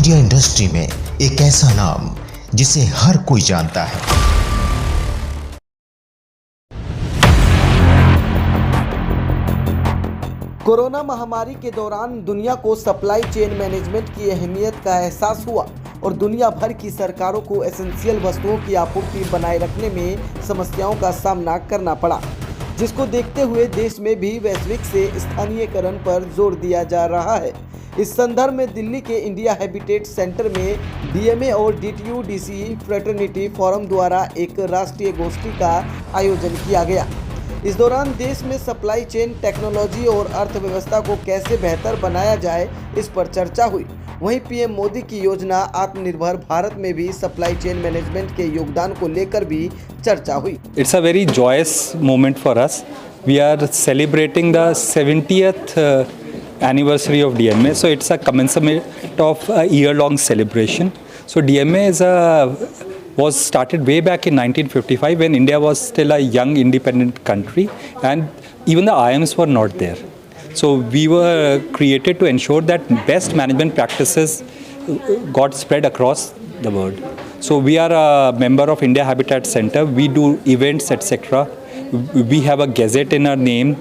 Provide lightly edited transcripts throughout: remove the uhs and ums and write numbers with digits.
Media industry में एक ऐसा नाम जिसे हर कोई जानता है। कोरोना महामारी के दौरान दुनिया को सप्लाई चेन मैनेजमेंट की अहमियत का एहसास हुआ और दुनिया भर की सरकारों को एसेंशियल वस्तुओं की आपूर्ति बनाए रखने में समस्याओं का सामना करना पड़ा, जिसको देखते हुए देश में भी वैश्विक से स्थानीयकरण पर जोर दिया जा रहा है। इस संदर्भ में दिल्ली के इंडिया हैबिटेट सेंटर में डीएमए और डीटीयू-डीसीई फ्रेटर्निटी फोरम द्वारा एक राष्ट्रीय गोष्ठी का आयोजन किया गया। इस दौरान देश में सप्लाई चेन टेक्नोलॉजी और अर्थव्यवस्था को कैसे बेहतर बनाया जाए, इस पर चर्चा हुई। वहीं पीएम मोदी की योजना आत्मनिर्भर भारत में भी सप्लाई चेन मैनेजमेंट के योगदान को लेकर भी चर्चा हुई। It's a very joyous moment for us. We are celebrating the 70th anniversary of DMA. So it's a commencement of a year-long celebration. So DMA was started way back in 1955 when India was still a young independent country and even the IIMs were not there. So we were created to ensure that best management practices got spread across the world. So we are a member of India Habitat Center. We do events, etc. We have a gazette in our name.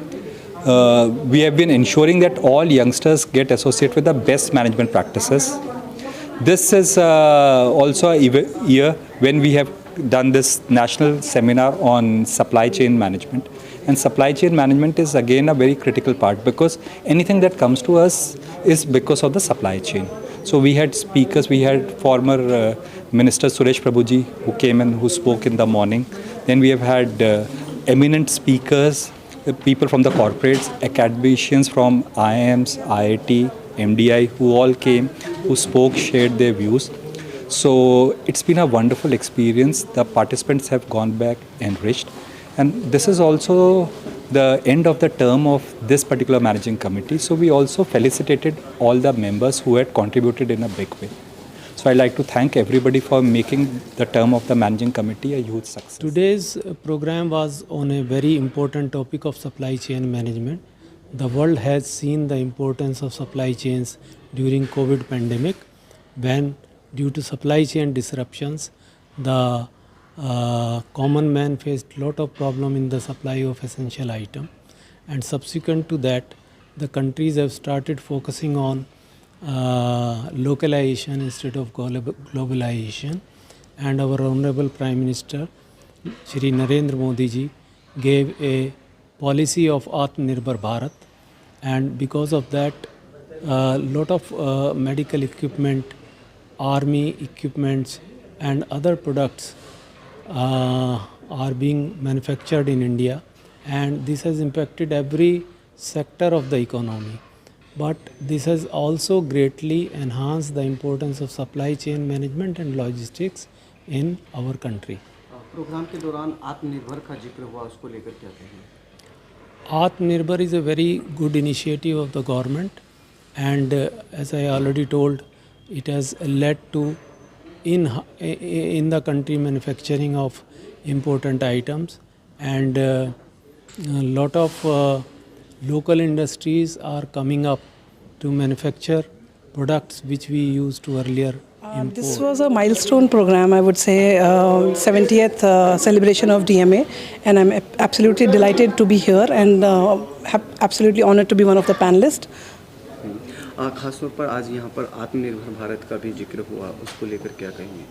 We have been ensuring that all youngsters get associated with the best management practices. This is also a year when we have done this national seminar on supply chain management. And supply chain management is again a very critical part because anything that comes to us is because of the supply chain. So we had speakers, we had former Minister Suresh Prabhuji who came and who spoke in the morning. Then we have had eminent speakers, people from the corporates, academicians from IIMs, IIT, MDI, who all came, who spoke, shared their views. So it's been a wonderful experience. The participants have gone back enriched. And this is also the end of the term of this particular managing committee. So we also felicitated all the members who had contributed in a big way. So I'd like to thank everybody for making the term of the managing committee a huge success. Today's program was on a very important topic of supply chain management. The world has seen the importance of supply chains during COVID pandemic, when due to supply chain disruptions, the common man faced lot of problem in the supply of essential item, and subsequent to that, the countries have started focusing on localization instead of globalization. And our Honorable Prime Minister, Shri Narendra Modi ji, gave a policy of Atmanirbhar Bharat, and because of that, lot of medical equipment, army equipments, and other products are being manufactured in India, and this has impacted every sector of the economy. But this has also greatly enhanced the importance of supply chain management and logistics in our country. Programme के दौरान आत्मनिर्भर का जिक्र हुआ, उसको लेकर क्या कहेंगे? Atmanirbhar is a very good initiative of the government, and as I already told, it has led to in the country manufacturing of important items, and a lot of local industries are coming up to manufacture products which we used to earlier import. This was a milestone program, I would say, 70th celebration of DMA, and I'm absolutely delighted to be here and absolutely honored to be one of the panelists. खासतौर पर आज यहाँ पर आत्मनिर्भर भारत का भी जिक्र हुआ, उसको लेकर क्या कहेंगे?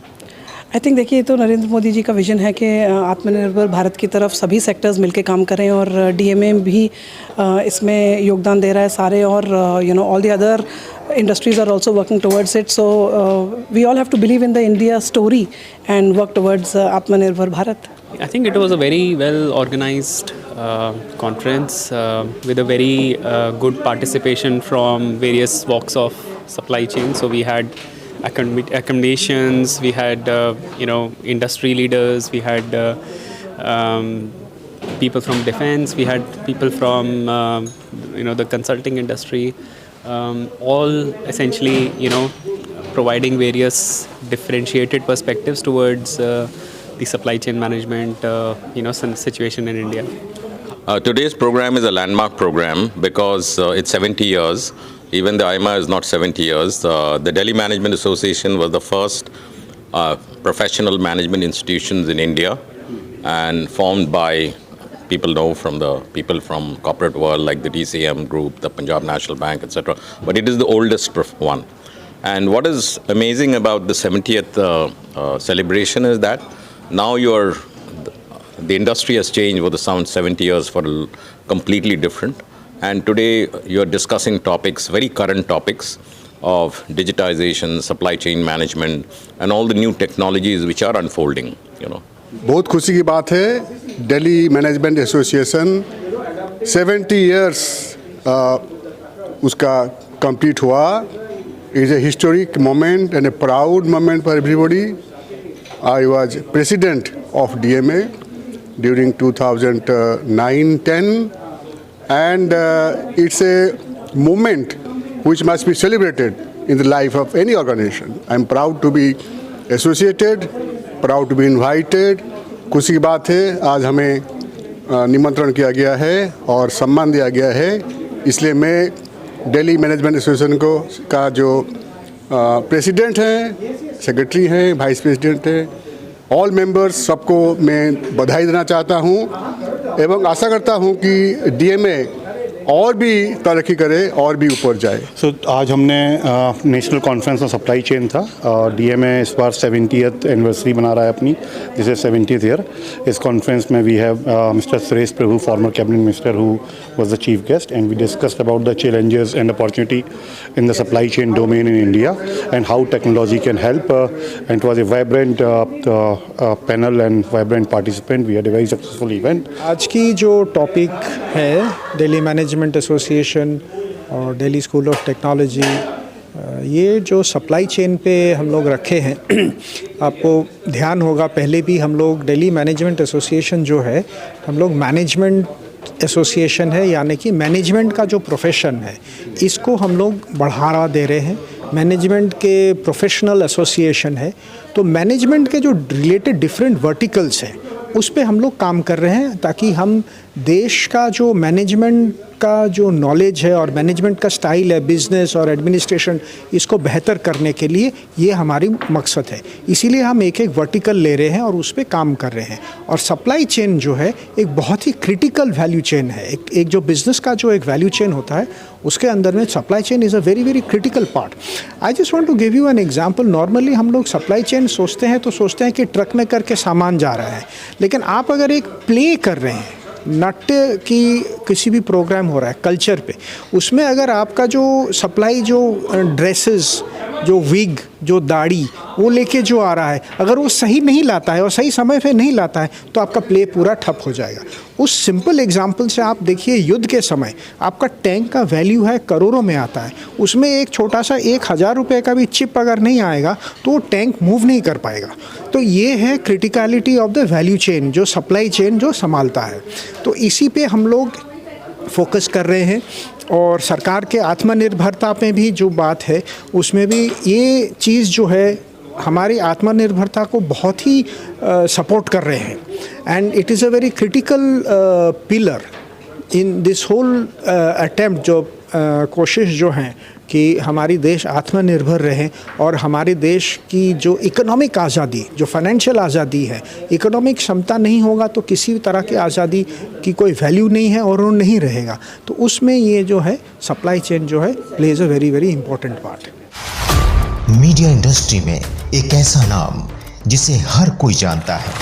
आई थिंक देखिए, तो नरेंद्र मोदी जी का विजन है कि आत्मनिर्भर भारत की तरफ सभी सेक्टर्स मिलके काम करें, और डीएमए भी इसमें योगदान दे रहा है सारे, और all the other industries are also working towards it. So we all have to believe in the India story and work towards Atmanirbhar Bharat. I think it was a very well organized conference with a very good participation from various walks of supply chain. So we had accommodations, we had industry leaders, we had people from defense, we had people from the consulting industry, all essentially providing various differentiated perspectives towards the supply chain management situation in India. Today's program is a landmark program because it's 70 years Even the IMA is not 70 years. The Delhi Management Association was the first professional management institutions in India, and formed by people from corporate world like the TCM Group, the Punjab National Bank, etc. But it is the oldest one. And what is amazing about the 70th celebration is that now the industry has changed over the 70 years for completely different. And today you're discussing topics, very current topics of digitization, supply chain management, and all the new technologies which are unfolding, you know. बहुत खुशी की बात है, Delhi management association 70 years उसका complete हुआ. Is a historic moment and A proud moment for everybody. I was president of DMA during 2009-10, and it's a moment which must be celebrated in the life of any organization. I'm proud to be associated, proud to be invited. खुशी की बात है, आज हमें निमंत्रण किया गया है और सम्मान दिया गया है. इसलिए मैं दिल्ली मैनेजमेंट एसोसिएशन का जो प्रेसिडेंट हैं, सेक्रेटरी हैं, वाइस प्रेसिडेंट हैं, ऑल मेंबर्स, सबको मैं बधाई देना चाहता हूं एवं आशा करता हूं कि DMA और भी तरक्की करे और भी ऊपर जाए. सो आज हमने national conference on supply chain था. DMA इस बार 70th एनिवर्सरी मना रहा है अपनी. This is 70th year. इस कॉन्फ्रेंस में we have mister Suresh Prabhu, former cabinet minister, who was the chief guest, and we discussed about the challenges and opportunity in the supply chain domain in India and how technology can help. And it was a vibrant panel and vibrant participant. We had a very successful event. आज की जो topic है, Delhi management association और Delhi school of technology, ये जो supply chain पे हम लोग रखे हैं, आपको ध्यान होगा पहले भी हम लोग दिल्ली मैनेजमेंट एसोसिएशन जो है, हम लोग मैनेजमेंट एसोसिएशन है, यानी कि मैनेजमेंट का जो प्रोफेशन है इसको हम लोग बढ़ावा दे रहे हैं. मैनेजमेंट के प्रोफेशनल एसोसिएशन है, तो मैनेजमेंट के जो रिलेटेड डिफरेंट वर्टिकल्स हैं उस पे हम लोग काम कर रहे हैं, ताकि हम देश का जो मैनेजमेंट का जो नॉलेज है और मैनेजमेंट का स्टाइल है, बिजनेस और एडमिनिस्ट्रेशन, इसको बेहतर करने के लिए ये हमारी मकसद है. इसीलिए हम एक एक वर्टिकल ले रहे हैं और उस पर काम कर रहे हैं. और सप्लाई चेन जो है एक बहुत ही क्रिटिकल वैल्यू चेन है. एक जो बिज़नेस का जो एक वैल्यू चेन होता है उसके अंदर में supply chain is a very very critical part. I just want to give you an example. Normally हम लोग सप्लाई चेन सोचते हैं तो सोचते हैं कि ट्रक में करके सामान जा रहा है, लेकिन आप अगर एक प्ले कर रहे हैं, नाट्य की किसी भी प्रोग्राम हो रहा है कल्चर पे, उसमें अगर आपका जो सप्लाई, जो ड्रेसेस, जो विग, जो दाढ़ी वो लेके जो आ रहा है, अगर वो सही नहीं लाता है और सही समय पे नहीं लाता है तो आपका प्ले पूरा ठप हो जाएगा. उस सिंपल एग्जांपल से आप देखिए, युद्ध के समय आपका टैंक का वैल्यू है करोड़ों में आता है, उसमें एक छोटा सा 1000 रुपये का भी चिप अगर नहीं आएगा तो वो टैंक मूव नहीं कर पाएगा. तो ये है criticality of the value chain, जो सप्लाई चेन जो संभालता है. तो इसी पे हम लोग फोकस कर रहे हैं. और सरकार के आत्मनिर्भरता पे भी जो बात है, उसमें भी ये चीज़ जो है हमारी आत्मनिर्भरता को बहुत ही सपोर्ट कर रहे हैं. And it is a very critical pillar in this whole attempt. जो कोशिश जो हैं कि हमारी देश आत्मनिर्भर रहे और हमारे देश की जो इकोनॉमिक आज़ादी, जो फाइनेंशियल आज़ादी है, इकोनॉमिक क्षमता नहीं होगा तो किसी भी तरह की आज़ादी की कोई वैल्यू नहीं है और वो नहीं रहेगा. तो उसमें ये जो है सप्लाई चेन जो है plays a very very important part. Media industry में एक ऐसा नाम जिसे हर कोई जानता है.